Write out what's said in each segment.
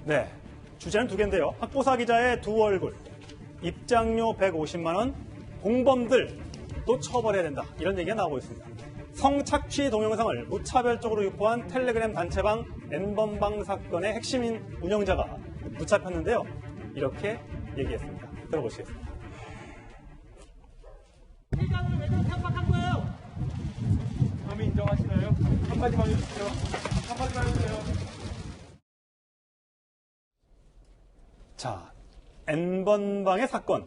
네, 주제는 두 개인데요. 학보사 기자의 두 얼굴, 입장료 150만 원, 공범들 또 처벌해야 된다. 이런 얘기가 나오고 있습니다. 성착취 동영상을 무차별적으로 유포한 텔레그램 단체방 N번방 사건의 핵심인 운영자가 붙잡혔는데요. 이렇게 얘기했습니다. 들어보시겠습니다. 회장을 왜 그렇게 협박한 거예요? 범인 인정하시나요? 한마디만 해주세요. 한마디만 해주세요. 자, N번방의 사건.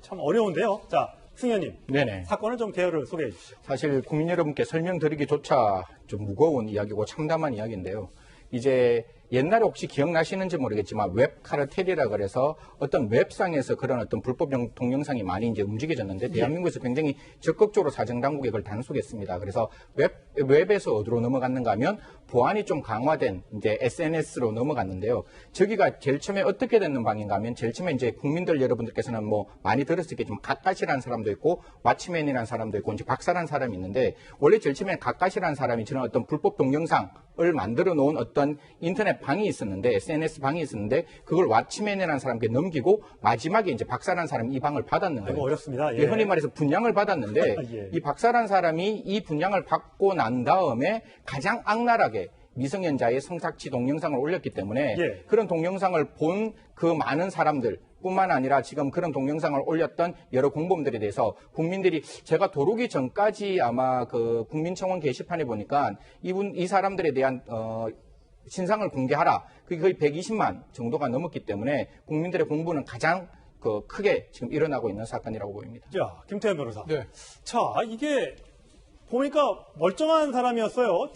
참 어려운데요. 자, 승현님. 네네. 사건을 좀 개요를 소개해 주시죠. 사실 국민 여러분께 설명드리기조차 좀 무거운 이야기고 참담한 이야기인데요. 이제 옛날에 혹시 기억나시는지 모르겠지만 웹 카르텔이라 그래서 어떤 웹상에서 그런 어떤 불법 동영상이 많이 이제 움직여졌는데 대한민국에서 굉장히 적극적으로 사정당국이 그걸 단속했습니다. 그래서 웹에서 어디로 넘어갔는가 하면 보안이 좀 강화된 이제 SNS로 넘어갔는데요. 저기가 제일 처음에 어떻게 됐는 방인가 하면 제일 처음에 이제 국민들 여러분들께서는 뭐 많이 들었겠지만 가까시라는 사람도 있고 왓치맨이라는 사람도 있고 이제 박사라는 사람이 있는데 원래 제일 처음에 가까시라는 사람이 저는 어떤 불법 동영상을 만들어 놓은 어떤 인터넷 방이 있었는데 SNS 방이 있었는데 그걸 왓치맨이라는 사람께 넘기고 마지막에 이제 박사라는 사람이 이 방을 받았는 거예요. 어렵습니다. 예. 흔히 말해서 분양을 받았는데 예. 이 박사라는 사람이 이 분양을 받고 난 다음에 가장 악랄하게 미성년자의 성착취 동영상을 올렸기 때문에 예. 그런 동영상을 본 그 많은 사람들 뿐만 아니라 지금 그런 동영상을 올렸던 여러 공범들에 대해서 국민들이 제가 도루기 전까지 아마 그 국민청원 게시판에 보니까 이 사람들에 대한 신상을 공개하라. 그게 거의 120만 정도가 넘었기 때문에 국민들의 공분은 가장 크게 지금 일어나고 있는 사건이라고 보입니다. 자, 김태현 변호사. 네. 자, 이게 보니까 멀쩡한 사람이었어요.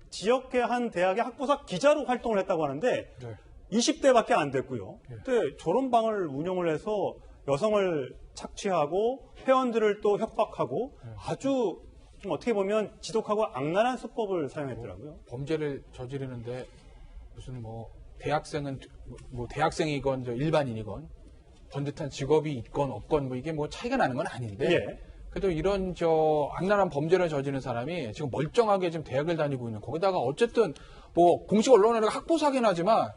지역의 한 대학의 학부사 기자로 활동을 했다고 하는데 네. 20대밖에 안 됐고요. 네. 근데 저런 방을 운영을 해서 여성을 착취하고 회원들을 또 협박하고 아주 좀 어떻게 보면 지독하고 악랄한 수법을 사용했더라고요. 범죄를 저지르는데 무슨 뭐 대학생은 뭐 대학생이건 일반인이건 번듯한 직업이 있건 없건 뭐 이게 뭐 차이가 나는 건 아닌데 예. 그래도 이런 악랄한 범죄를 저지르는 사람이 지금 멀쩡하게 지금 대학을 다니고 있는 거기다가 어쨌든 뭐 공식 언론에는 학부사긴 하지만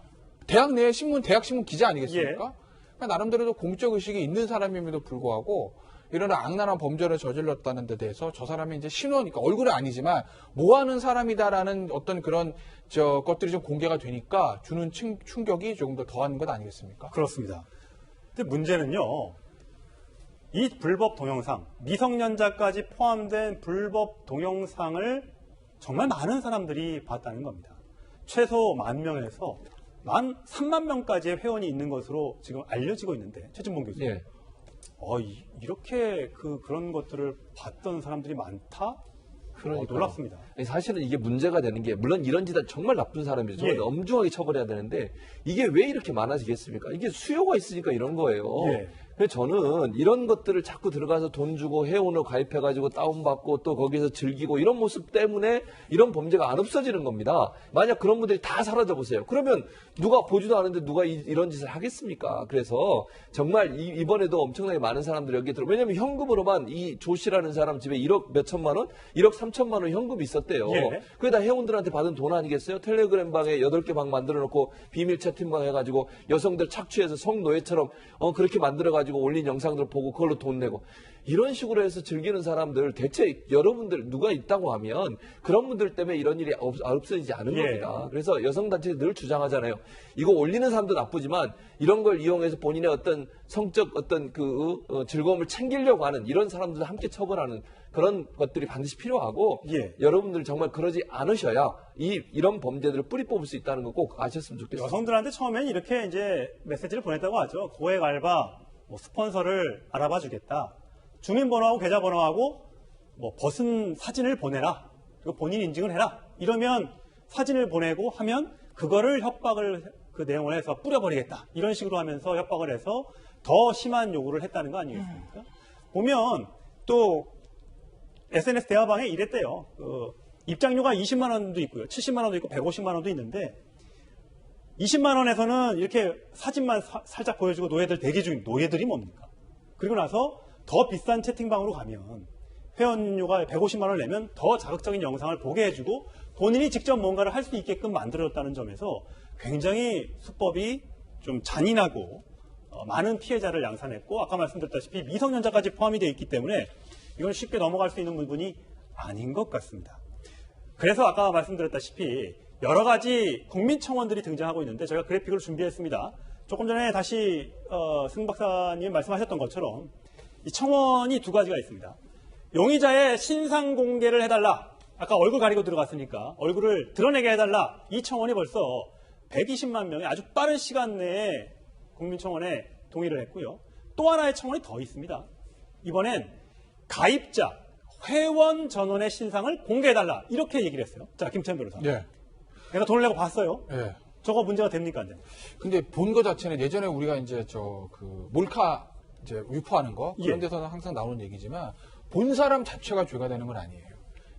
대학 내 대학 신문 기자 아니겠습니까? 예. 그러니까 나름대로 공적 의식이 있는 사람임에도 불구하고 이런 악랄한 범죄를 저질렀다는 데 대해서 저 사람이 이제 신원이니까 얼굴은 아니지만 뭐 하는 사람이다라는 어떤 그런 것들이 좀 공개가 되니까 주는 충격이 조금 더 더한 것 아니겠습니까? 그렇습니다. 근데 문제는요. 이 불법 동영상, 미성년자까지 포함된 불법 동영상을 정말 많은 사람들이 봤다는 겁니다. 최소 10,000명에서 3만 명까지의 회원이 있는 것으로 지금 알려지고 있는데 최진봉 교수님. 예. 이렇게 그런 것들을 봤던 사람들이 많다? 놀랍습니다. 사실은 이게 문제가 되는 게 물론 이런 짓은 정말 나쁜 사람이죠. 정말 예. 엄중하게 처벌해야 되는데 이게 왜 이렇게 많아지겠습니까? 이게 수요가 있으니까 이런 거예요. 예. 그래서 저는 이런 것들을 자꾸 들어가서 돈 주고 회원을 가입해가지고 다운받고 또 거기서 즐기고 이런 모습 때문에 이런 범죄가 안 없어지는 겁니다. 만약 그런 분들이 다 사라져 보세요. 그러면 누가 보지도 않은데 누가 이런 짓을 하겠습니까? 그래서 정말 이번에도 엄청나게 많은 사람들이 여기에 왜냐면 현금으로만 이 조 씨라는 사람 집에 1억 몇천만 원, 1억 3천만 원 현금이 있었대요. 예. 그게 다 회원들한테 받은 돈 아니겠어요? 텔레그램 방에 8개 방 만들어 놓고 비밀 채팅방 해가지고 여성들 착취해서 성노예처럼 그렇게 만들어가지고 올린 영상들 보고 그걸로 돈 내고 이런 식으로 해서 즐기는 사람들 대체 여러분들 누가 있다고 하면 그런 분들 때문에 이런 일이 없어지지 않은 예. 겁니다. 그래서 여성단체가 늘 주장하잖아요. 이거 올리는 사람도 나쁘지만 이런 걸 이용해서 본인의 어떤 성적 어떤 즐거움을 챙기려고 하는 이런 사람들도 함께 처벌하는 그런 것들이 반드시 필요하고 예. 여러분들 정말 그러지 않으셔야 이런 범죄들을 뿌리 뽑을 수 있다는 거 꼭 아셨으면 좋겠습니다. 여성들한테 처음엔 이렇게 이제 메시지를 보냈다고 하죠. 고액 알바, 스폰서를 알아봐 주겠다. 주민번호하고 계좌번호하고 벗은 사진을 보내라. 그리고 본인 인증을 해라. 이러면 사진을 보내고 하면 그거를 협박을 그 내용을 해서 뿌려버리겠다. 이런 식으로 하면서 협박을 해서 더 심한 요구를 했다는 거 아니겠습니까? 보면 또 SNS 대화방에 이랬대요. 입장료가 20만 원도 있고요. 70만 원도 있고 150만 원도 있는데 20만 원에서는 이렇게 사진만 살짝 보여주고 노예들 대기 중인 노예들이 뭡니까? 그리고 나서 더 비싼 채팅방으로 가면 회원료가 150만 원을 내면 더 자극적인 영상을 보게 해주고 본인이 직접 뭔가를 할 수 있게끔 만들어졌다는 점에서 굉장히 수법이 좀 잔인하고 많은 피해자를 양산했고 아까 말씀드렸다시피 미성년자까지 포함이 되어 있기 때문에 이건 쉽게 넘어갈 수 있는 부분이 아닌 것 같습니다. 그래서 아까 말씀드렸다시피 여러 가지 국민청원들이 등장하고 있는데 저희가 그래픽을 준비했습니다. 조금 전에 다시 승 박사님 말씀하셨던 것처럼 이 청원이 두 가지가 있습니다. 용의자의 신상 공개를 해달라. 아까 얼굴 가리고 들어갔으니까 얼굴을 드러내게 해달라. 이 청원이 벌써 120만 명이 아주 빠른 시간 내에 국민청원에 동의를 했고요. 또 하나의 청원이 더 있습니다. 이번엔 가입자, 회원 전원의 신상을 공개해달라. 이렇게 얘기를 했어요. 자, 김천 변호사. 예. 내가 돈을 내고 봤어요. 예. 저거 문제가 됩니까? 안 됩니까? 근데 본 거 자체는 예전에 우리가 이제 몰카 이제 유포하는 거 그런 예. 데서는 항상 나오는 얘기지만 본 사람 자체가 죄가 되는 건 아니에요.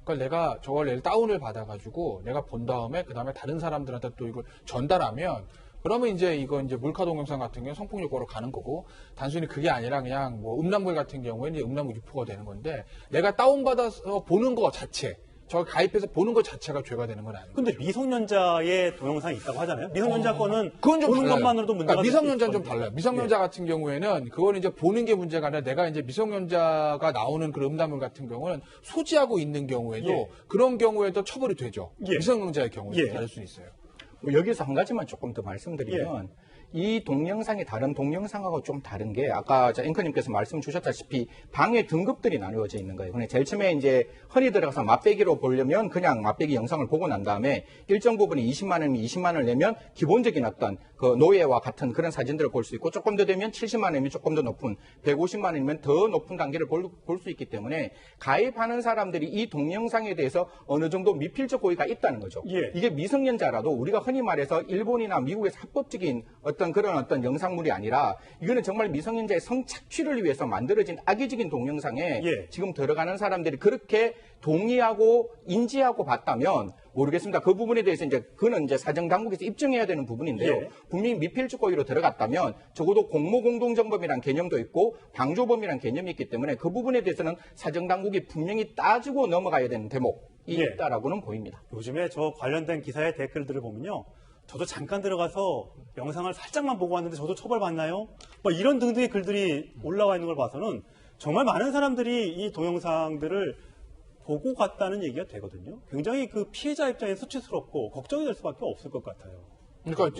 그러니까 내가 저걸 다운을 받아가지고 내가 본 다음에 그 다음에 다른 사람들한테 또 이걸 전달하면 그러면 이제 이거 이제 몰카 동영상 같은 경우는 성폭력으로 가는 거고 단순히 그게 아니라 그냥 뭐 음란물 같은 경우에는 이제 음란물 유포가 되는 건데 내가 다운받아서 보는 거 자체 저 가입해서 보는 것 자체가 죄가 되는 건 아니에요. 근데 미성년자의 동영상이 있다고 하잖아요. 미성년자 거는 그건 좀 보는 달라요. 것만으로도 문제가 그러니까 될수 미성년자는 좀 있거든요. 달라요. 미성년자 같은 경우에는 그거는 이제 보는 게 문제가 아니라 내가 이제 미성년자가 나오는 그런 음란물 같은 경우는 소지하고 있는 경우에도 예. 그런 경우에도 처벌이 되죠. 예. 미성년자의 경우에 예. 될 수 있어요. 뭐 여기서 한 가지만 조금 더 말씀드리면 이 동영상이 다른 동영상하고 좀 다른 게 아까 앵커님께서 말씀 주셨다시피 방해 등급들이 나누어져 있는 거예요. 근데 제일 처음에 이제 흔히 들어가서 맛배기로 보려면 그냥 맛배기 영상을 보고 난 다음에 일정 부분이 20만 원이면 20만 원을 내면 기본적인 어떤 그 노예와 같은 그런 사진들을 볼 수 있고 조금 더 되면 70만 원이면 조금 더 높은 150만 원이면 더 높은 단계를 볼 수 있기 때문에 가입하는 사람들이 이 동영상에 대해서 어느 정도 미필적 고의가 있다는 거죠. 예. 이게 미성년자라도 우리가 흔히 말해서 일본이나 미국에서 합법적인 그런 어떤 영상물이 아니라 이거는 정말 미성년자의 성착취를 위해서 만들어진 악의적인 동영상에 예. 지금 들어가는 사람들이 그렇게 동의하고 인지하고 봤다면 모르겠습니다. 그 부분에 대해서 그는 사정 당국에서 입증해야 되는 부분인데요. 예. 분명히 미필적 고의로 들어갔다면 적어도 공모공동정범이라는 개념도 있고 방조범이라는 개념이 있기 때문에 그 부분에 대해서는 사정 당국이 분명히 따지고 넘어가야 되는 대목이 예. 있다라고는 보입니다. 요즘에 저 관련된 기사의 댓글들을 보면요. 저도 잠깐 들어가서 영상을 살짝만 보고 왔는데 저도 처벌받나요? 뭐 이런 등등의 글들이 올라와 있는 걸 봐서는 정말 많은 사람들이 이 동영상들을 보고 갔다는 얘기가 되거든요. 굉장히 그 피해자 입장에 수치스럽고 걱정이 될 수밖에 없을 것 같아요. 그러니까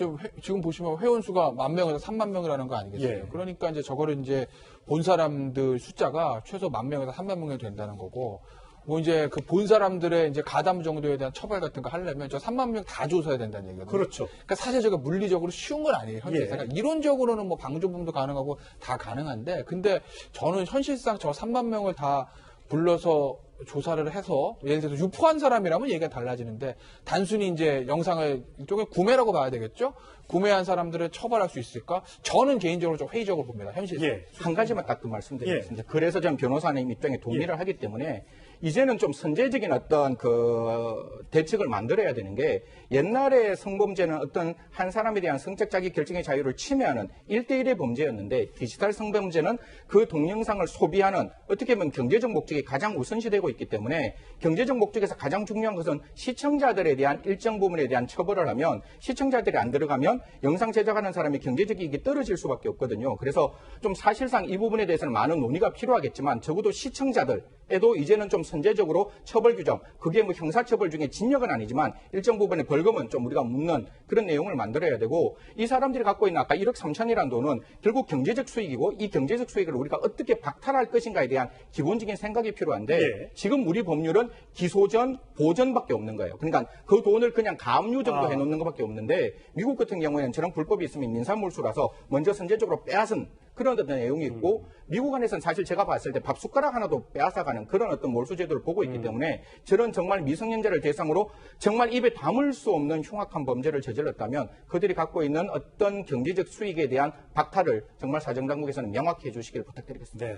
지금 보시면 회원 수가 10,000명에서 3만 명이라는 거 아니겠어요? 예. 그러니까 이제 저거를 이제 본 사람들 숫자가 최소 10,000명에서 3만 명이 된다는 거고 뭐 이제 그 본 사람들의 이제 가담 정도에 대한 처벌 같은 거 하려면 저 3만 명 다 조사해야 된다는 얘기거든요. 그렇죠. 그러니까 사실 제가 물리적으로 쉬운 건 아니에요. 현재. 예. 그러니까 이론적으로는 뭐 방조범도 가능하고 다 가능한데 근데 저는 현실상 저 3만 명을 다 불러서 조사를 해서 예를 들어서 유포한 사람이라면 얘기가 달라지는데 단순히 이제 영상을 이쪽에 구매라고 봐야 되겠죠? 구매한 사람들을 처벌할 수 있을까? 저는 개인적으로 좀 회의적으로 봅니다. 현실상. 예. 한 가지만 딱 더 말씀드리겠습니다. 그래서 전 변호사님 입장에 동의를 하기 때문에 이제는 좀 선제적인 어떤 그 대책을 만들어야 되는 게 옛날에 성범죄는 어떤 한 사람에 대한 성적 자기 결정의 자유를 침해하는 1대1의 범죄였는데 디지털 성범죄는 그 동영상을 소비하는 어떻게 보면 경제적 목적이 가장 우선시되고 있기 때문에 경제적 목적에서 가장 중요한 것은 시청자들에 대한 일정 부분에 대한 처벌을 하면 시청자들이 안 들어가면 영상 제작하는 사람의 경제적 이익이 떨어질 수밖에 없거든요. 그래서 좀 사실상 이 부분에 대해서는 많은 논의가 필요하겠지만 적어도 시청자들에도 이제는 좀 선제적으로 처벌 규정, 그게 뭐 형사처벌 중에 징역은 아니지만 일정 부분의 벌금은 좀 우리가 묻는 그런 내용을 만들어야 되고 이 사람들이 갖고 있는 아까 1억 3천이라는 돈은 결국 경제적 수익이고 이 경제적 수익을 우리가 어떻게 박탈할 것인가에 대한 기본적인 생각이 필요한데 예. 지금 우리 법률은 기소전, 보전밖에 없는 거예요. 그러니까 그 돈을 그냥 가압류 정도 해놓는 것밖에 없는데 미국 같은 경우에는 저런 불법이 있으면 민사몰수라서 먼저 선제적으로 빼앗은 그런 어떤 내용이 있고 미국 안에서는 사실 제가 봤을 때 밥 숟가락 하나도 빼앗아가는 그런 어떤 몰수 제도를 보고 있기 때문에 저런 정말 미성년자를 대상으로 정말 입에 담을 수 없는 흉악한 범죄를 저질렀다면 그들이 갖고 있는 어떤 경제적 수익에 대한 박탈을 정말 사정당국에서는 명확히 해주시길 부탁드리겠습니다. 네.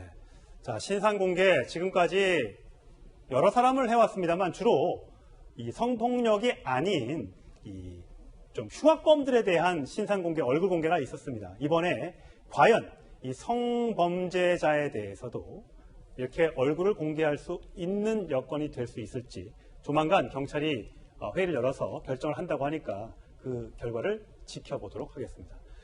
자, 신상 공개 지금까지 여러 사람을 해왔습니다만 주로 이 성폭력이 아닌 이 좀 흉악범들에 대한 신상 공개, 얼굴 공개가 있었습니다. 이번에 과연 이 성범죄자에 대해서도 이렇게 얼굴을 공개할 수 있는 여건이 될 수 있을지 조만간 경찰이 회의를 열어서 결정을 한다고 하니까 그 결과를 지켜보도록 하겠습니다.